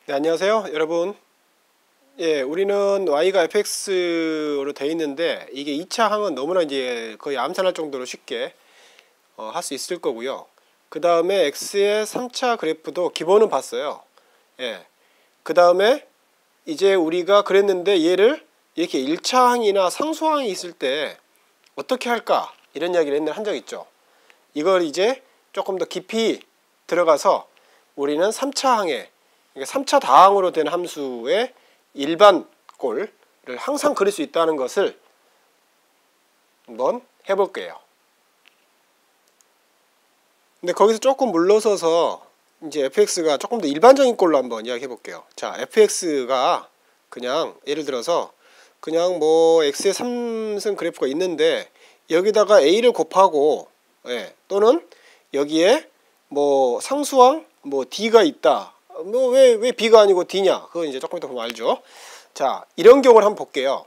네, 안녕하세요 여러분. 우리는 y가 fx로 되어 있는데 이게 2차 항은 너무나 이제 거의 암산할 정도로 쉽게 할 수 있을 거고요. 그 다음에 x의 3차 그래프도 기본은 봤어요. 그 다음에 이제 우리가 그랬는데 얘를 이렇게 1차 항이나 상수항이 있을 때 어떻게 할까 이런 이야기를 옛날에 한 적 있죠. 이걸 이제 조금 더 깊이 들어가서 우리는 3차 항에 3차 다항으로 된 함수의 일반 꼴을 항상 그릴 수 있다는 것을 한번 해볼게요. 근데 거기서 조금 물러서서 이제 fx가 조금 더 일반적인 꼴로 한번 이야기해 볼게요. 자, fx가 그냥 예를 들어서 그냥 뭐 x의 3승 그래프가 있는데 여기다가 a를 곱하고 또는 여기에 뭐 상수항 뭐 d가 있다. 뭐 왜 b가 아니고 d냐? 그거 이제 조금 이따 보면 알죠. 자, 이런 경우를 한번 볼게요.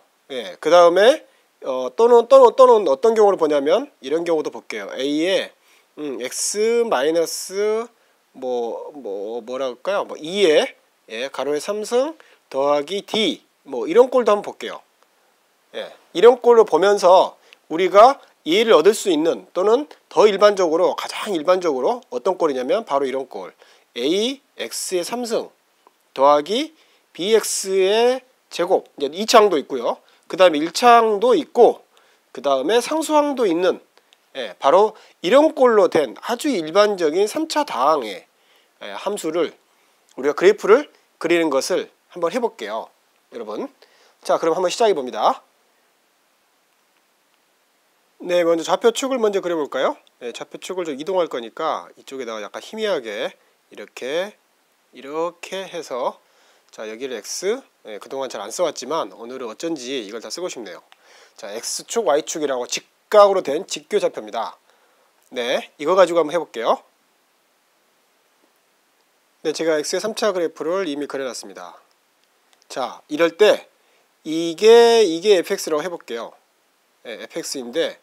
그 다음에 또는 어떤 경우를 보냐면 이런 경우도 볼게요. a에 x 마이너스 뭐라 할까요? 뭐 2에 가로의 3승 더하기 d 뭐 이런 꼴도 한번 볼게요. 이런 꼴을 보면서 우리가 이해를 얻을 수 있는 또는 더 일반적으로 가장 일반적으로 어떤 꼴이냐면 바로 이런 꼴. a x의 3승 더하기 bx의 제곱. 이제 2차항도 있고요. 그 다음에 1차항도 있고 그 다음에 상수항도 있는 바로 이런 꼴로 된 아주 일반적인 3차 다항의 함수를 우리가 그래프를 그리는 것을 한번 해볼게요. 여러분. 자, 그럼 한번 시작해 봅니다. 네, 먼저 좌표축을 먼저 그려볼까요? 좌표축을 좀 이동할 거니까 이쪽에다가 약간 희미하게 이렇게 해서 자, 여기를 x 그동안 잘 안 써왔지만 오늘은 어쩐지 이걸 다 쓰고 싶네요. 자, x축 y축이라고 직각으로 된 직교 좌표입니다. 네, 이거 가지고 한번 해볼게요. 네, 제가 x의 3차 그래프를 이미 그려놨습니다. 자, 이럴 때 이게 fx라고 해볼게요. fx인데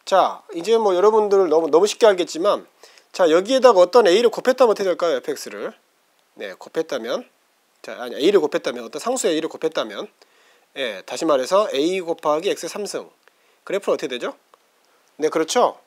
자, 이제 뭐 여러분들 너무 쉽게 알겠지만 자, 여기에다가 어떤 a를 곱했다면 어떻게 될까요? fx를 곱했다면 자, 아니 a를 곱했다면 어떤 상수 a를 곱했다면 다시 말해서 a 곱하기 x의 3승 그래프는 어떻게 되죠? 네, 그렇죠.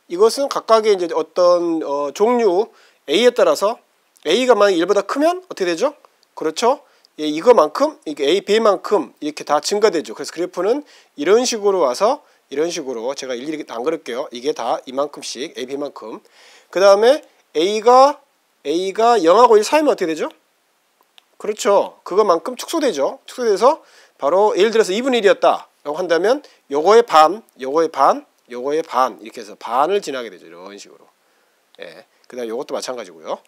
이것은 각각의 이제 어떤 종류 a에 따라서 a가 만약 1보다 크면 어떻게 되죠? 그렇죠. 이거만큼 이게 a, b만큼 이렇게 다 증가되죠. 그래서 그래프는 이런 식으로 와서 이런 식으로 제가 일일이 안 그릴게요. 이게 다 이만큼씩 a, b만큼. 그 다음에 a가 0하고 1 사이면 어떻게 되죠? 그렇죠. 그거만큼 축소되죠. 축소돼서 바로 예를 들어서 2분의 1이었다 라고 한다면 요거의 반, 요거의 반, 요거의 반 이렇게 해서 반을 지나게 되죠. 이런 식으로. 그 다음에 요것도 마찬가지고요.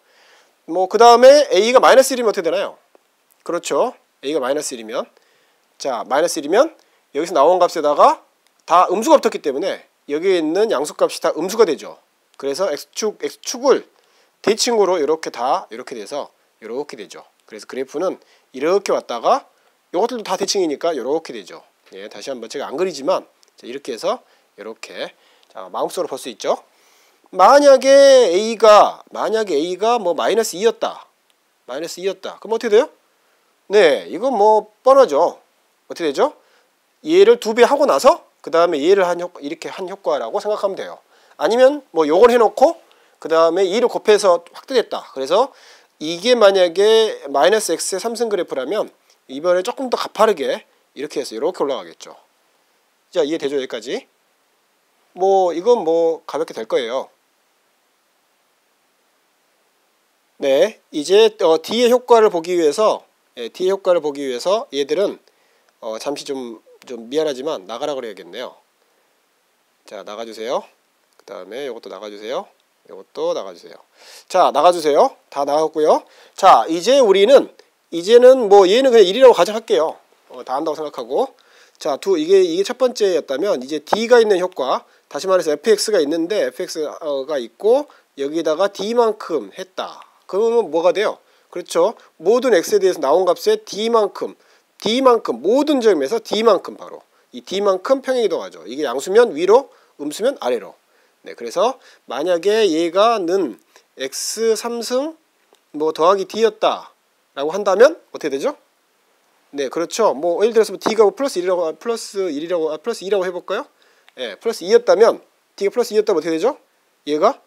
뭐 그 다음에 a가 마이너스 1이면 어떻게 되나요? 그렇죠. a가 마이너스 1이면 자, 마이너스 1이면 여기서 나온 값에다가 다 음수가 붙었기 때문에 여기에 있는 양수값이 다 음수가 되죠. 그래서 x축을 대칭으로 이렇게 돼서 이렇게 되죠. 그래서 그래프는 이렇게 왔다가 이것들도 다 대칭이니까 이렇게 되죠. 다시 한번 제가 안 그리지만 이렇게 해서 이렇게 자, 마음속으로 볼 수 있죠. 만약에 a가 뭐 마이너스 2였다. 그럼 어떻게 돼요? 네, 이건 뭐 뻔하죠. 어떻게 되죠? 얘를 2배 하고 나서 그 다음에 얘를 이렇게 한 효과라고 생각하면 돼요. 아니면 뭐 요걸 해놓고 그 다음에 2를 곱해서 확대됐다. 그래서 이게 만약에 마이너스 x의 3승 그래프라면 이번에 조금 더 가파르게 이렇게 해서 이렇게 올라가겠죠. 자, 이해되죠? 여기까지. 뭐 이건 뭐 가볍게 될 거예요. 네, 이제 D의 효과를 보기 위해서 얘들은 잠시 좀 미안하지만 나가라 그래야겠네요. 자, 나가주세요. 그 다음에 이것도 나가주세요. 이것도 나가주세요. 자, 나가주세요. 다 나갔고요. 자, 이제는 뭐 얘는 그냥 1이라고 가정할게요. 다 한다고 생각하고. 자, 이게 첫 번째였다면 이제 D가 있는 효과. 다시 말해서 fx가 있는데 fx가 있고 여기다가 d만큼 했다. 그러면 뭐가 돼요? 그렇죠. 모든 x에 대해서 나온 값에 d만큼 모든 점에서 d만큼 바로 이 d만큼 평행이동하죠. 이게 양수면 위로, 음수면 아래로. 네, 그래서 만약에 얘가 는 x 3승 뭐 더하기 d였다. 라고 한다면 어떻게 되죠? 네, 그렇죠. 뭐 예를 들어서 D가 플러스 2라고 해볼까요? 예, 플러스 2였다면 D가 플러스 2였다면 어떻게 되죠? 얘가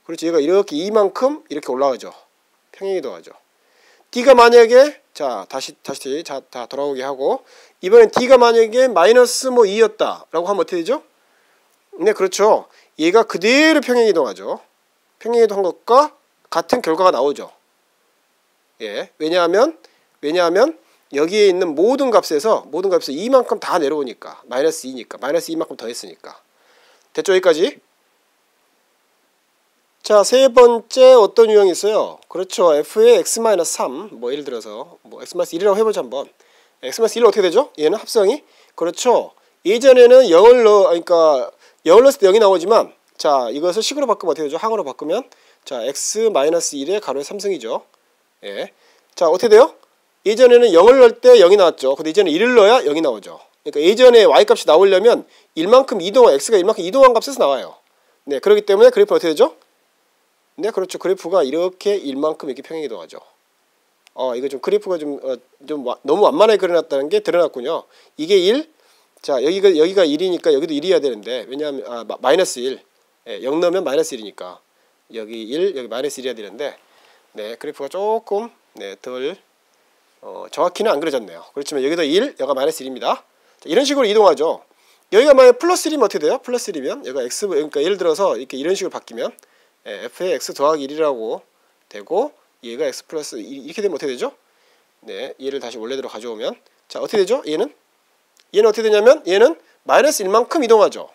그렇죠. 얘가 이렇게 이만큼 이렇게 올라가죠. 평행이동하죠. D가 만약에 자 다시 다 돌아오게 하고 이번엔 D가 만약에 마이너스 뭐 2였다 라고 하면 어떻게 되죠? 네, 그렇죠. 얘가 그대로 평행이동하죠. 평행이동한 것과 같은 결과가 나오죠. 예, 왜냐하면 여기에 있는 모든 값에서 이만큼 다 내려오니까 마이너스 2니까 마이너스 2만큼 더했으니까. 됐죠? 여기까지. 자, 세 번째 어떤 유형이 있어요? 그렇죠. f의 x-3 뭐 예를 들어서 뭐 x-1이라고 해보자 한번. x-1은 어떻게 되죠? 얘는 합성이 그렇죠. 예전에는 0을 넣었을 때 0이 나오지만 자, 이것을 식으로 바꾸면 어떻게 되죠? 항으로 바꾸면 자, x-1의 가로의 3승이죠. 예. 자, 어떻게 돼요? 예전에는 0을 넣을 때 0이 나왔죠. 근데 이제는 1을 넣어야 0이 나오죠. 그러니까 예전에 y값이 나오려면 x가 1만큼 이동한 값에서 나와요. 네, 그렇기 때문에 그래프가 어떻게 되죠? 네, 그렇죠. 그래프가 이렇게 1만큼 이렇게 평행이동하죠. 이거 좀 그래프가 좀 너무 완만하게 그려놨다는 게 드러났군요. 이게 1. 자, 여기가 1이니까 여기도 1이어야 되는데 왜냐하면 마이너스 1. 예, 0 넣으면 마이너스 1이니까 여기 1, 여기 마이너스 1이어야 되는데 네, 그래프가 조금 네, 덜 정확히는 안 그려졌네요. 그렇지만 여기도 1, 여기가 마이너스 1입니다. 자, 이런 식으로 이동하죠. 여기가 만약 플러스 1이면 어떻게 돼요? 플러스 1이면 여기가 x, 그러니까 예를 들어서 이렇게 이런 식으로 바뀌면 f의 x 더하기 1이라고 되고 얘가 x 플러스 1 이렇게 되면 어떻게 되죠? 네, 얘를 다시 원래대로 가져오면 자, 어떻게 되죠? 얘는 어떻게 되냐면 얘는 마이너스 1만큼 이동하죠.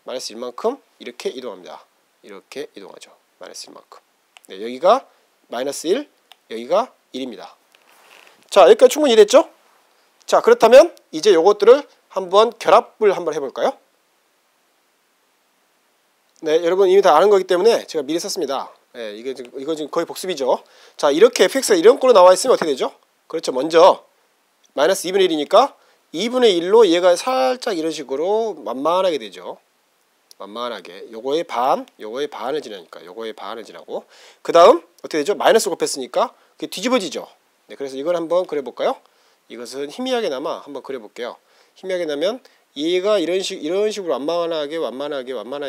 마이너스 1만큼 이렇게 이동합니다. 이렇게 이동하죠. 마이너스 1만큼. 네, 여기가 마이너스 1, 여기가 1입니다. 자, 여기까지 충분히 이해됐죠? 자, 그렇다면 이제 요것들을 한번 결합을 한번 해볼까요? 네, 여러분 이미 다 아는 거기 때문에 제가 미리 썼습니다. 네, 이거 지금 거의 복습이죠. 자, 이렇게 fx가 이런 꼴로 나와 있으면 어떻게 되죠? 그렇죠. 먼저 마이너스 2분의 1이니까 2분의 1로 얘가 살짝 이런 식으로 만만하게 되죠. 만만하게. 요거의 반을 지나니까 요거의 반을 지나고 그 다음 어떻게 되죠? 마이너스 곱했으니까 그게 뒤집어지죠. 네, 그래서 이걸 한번 그려볼까요? 이것은 희미하게나마 한번 그려볼게요. 희미하게 나면 얘가 이런 식으로 완만하게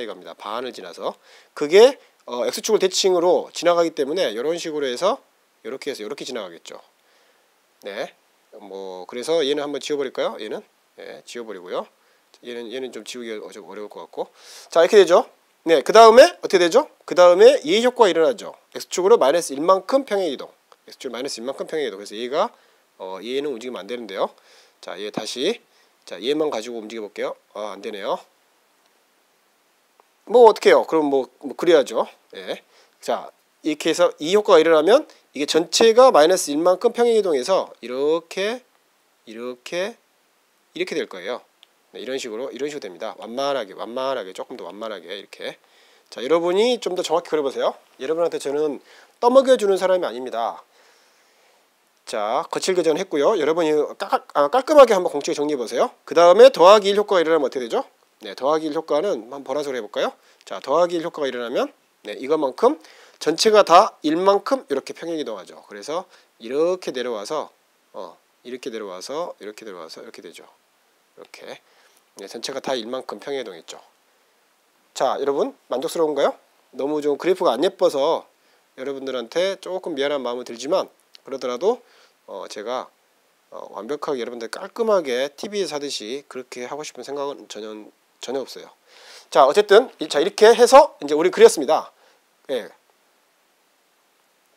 갑니다. 반을 지나서 그게 x축을 대칭으로 지나가기 때문에 이런 식으로 해서 이렇게 지나가겠죠. 네, 뭐 그래서 얘는 한번 지워버릴까요? 얘는 지워버리고요. 얘는 좀 지우기가 좀 어려울 것 같고 자, 이렇게 되죠. 네, 그 다음에 어떻게 되죠? 그 다음에 얘 효과가 일어나죠. x축으로 마이너스 1만큼 평행이동. x축 마이너스 1만큼 평행이동. 그래서 얘가 얘는 움직이면 안 되는데요. 자, 얘 다시 자, 얘만 가지고 움직여 볼게요. 안 되네요. 뭐 어떻게 해요? 그럼 뭐 그래야죠. 예. 자, 이렇게 해서 이 효과가 일어나면 이게 전체가 마이너스 1만큼 평행이동해서 이렇게 될 거예요. 네, 이런 식으로 됩니다. 완만하게 조금 더 완만하게 이렇게. 자, 여러분이 좀 더 정확히 그려보세요. 여러분한테 저는 떠먹여 주는 사람이 아닙니다. 자, 거칠 교정을 했고요. 여러분이 깔끔하게 한번 공식에 정리해 보세요. 그 다음에 더하기 1 효과가 일어나면 어떻게 되죠? 네, 더하기 1 효과는 한번 보라색으로 해볼까요? 자, 더하기 1 효과가 일어나면 네, 이것만큼 전체가 다 1만큼 이렇게 평행이동하죠. 그래서 이렇게 내려와서 이렇게 되죠. 이렇게 네, 전체가 다 1만큼 평행이동했죠. 자, 여러분 만족스러운가요? 너무 좀 그래프가 안 예뻐서 여러분들한테 조금 미안한 마음은 들지만 그러더라도 제가 완벽하게 여러분들 깔끔하게 TV에서 하듯이 그렇게 하고 싶은 생각은 전혀 없어요. 자, 어쨌든 자, 이렇게 해서 이제 우리 그렸습니다. 예.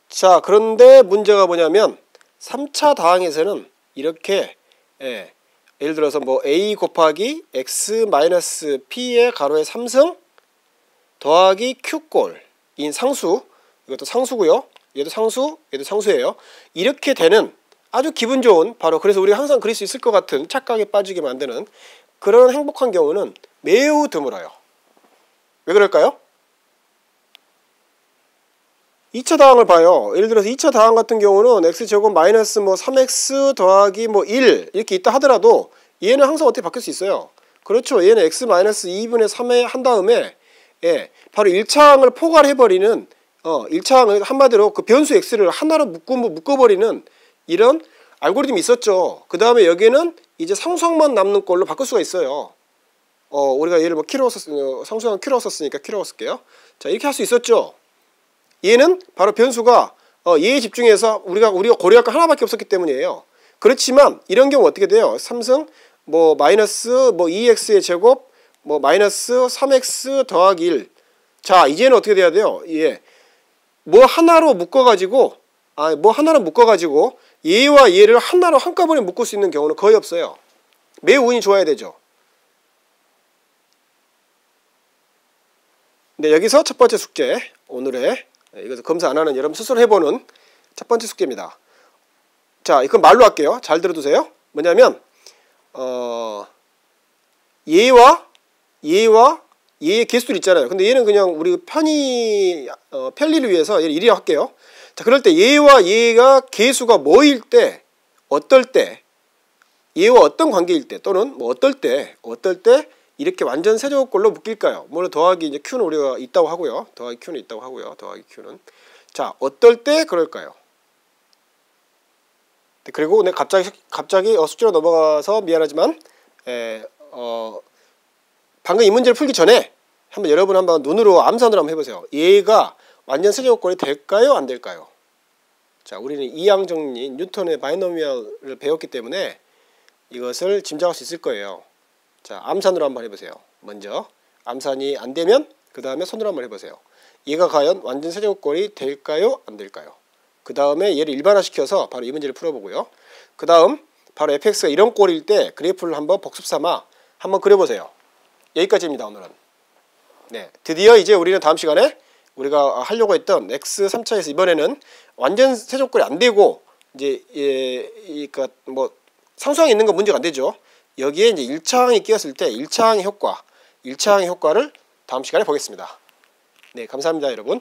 자, 그런데 문제가 뭐냐면 3차 다항에서는 이렇게 예를 들어서 뭐 a 곱하기 x 마이너스 p의 가로의 3승 더하기 q꼴인 상수, 이것도 상수고요. 얘도 상수예요. 이렇게 되는 아주 기분 좋은, 바로 그래서 우리가 항상 그릴 수 있을 것 같은 착각에 빠지게 만드는 그런 행복한 경우는 매우 드물어요. 왜 그럴까요? 2차 다항을 봐요. 예를 들어서 2차 다항 같은 경우는 x제곱 마이너스 뭐 3x 더하기 뭐 1 이렇게 있다 하더라도 얘는 항상 어떻게 바뀔 수 있어요. 그렇죠. 얘는 x 마이너스 2분의 3에 한 다음에 바로 1차항을 포괄해버리는 1차항을 한마디로 그 변수 x를 하나로 묶어버리는 이런 알고리즘이 있었죠. 그 다음에 여기에는 이제 상수항만 남는 걸로 바꿀 수가 있어요. 우리가 얘를 뭐 키로 상수항 키로 썼으니까 키로 쓸게요. 자, 이렇게 할 수 있었죠. 얘는 바로 변수가 얘에 집중해서 우리가 고려할 거 하나밖에 없었기 때문이에요. 그렇지만 이런 경우 어떻게 돼요? 3승 뭐 마이너스 뭐 2x의 제곱 뭐 마이너스 3x 더하기 1. 자, 이제는 어떻게 돼야 돼요? 예. 뭐 하나로 묶어가지고 얘와 얘를 하나로 한꺼번에 묶을 수 있는 경우는 거의 없어요. 매우 운이 좋아야 되죠. 네, 여기서 첫 번째 숙제, 오늘의 이것을 검사 안 하는 여러분 스스로 해보는 첫 번째 숙제입니다. 자, 이건 말로 할게요. 잘 들어두세요. 뭐냐면 얘와 얘의 개수들 있잖아요. 근데 얘는 그냥 우리 편리를 위해서 얘를 1이라고 할게요. 자, 그럴 때 얘와 얘가 개수가 뭐일 때, 어떨 때, 얘와 어떤 관계일 때, 또는 뭐 어떨 때 이렇게 완전 세제곱꼴로 묶일까요? 물론 더하기 이제 q는 우리가 있다고 하고요. 더하기 q는 있다고 하고요. 더하기 q는. 자, 어떨 때 그럴까요? 그리고 내 갑자기 숙제로 넘어가서 미안하지만 방금 이 문제를 풀기 전에 여러분 한번 눈으로 암산을 한번 해보세요. 얘가 완전 세제곱꼴이 될까요? 안 될까요? 자, 우리는 이항정리 뉴턴의 바이노미얼을 배웠기 때문에 이것을 짐작할 수 있을 거예요. 자, 암산으로 한번 해보세요. 먼저 암산이 안 되면 그 다음에 손으로 한번 해보세요. 얘가 과연 완전 세제곱꼴이 될까요? 안 될까요? 그 다음에 얘를 일반화시켜서 바로 이 문제를 풀어보고요. 그 다음 바로 fx가 이런 꼴일 때 그래프를 한번 복습 삼아 한번 그려보세요. 여기까지입니다. 오늘은. 네, 드디어 이제 우리는 다음 시간에 우리가 하려고 했던 x 3차에서 이번에는 완전 세제곱꼴이 안 되고 이제 그러니까 뭐 상수항이 있는 건 문제가 안 되죠. 여기에 이제 1차항이 끼었을 때 1차항의 효과를 다음 시간에 보겠습니다. 네, 감사합니다, 여러분.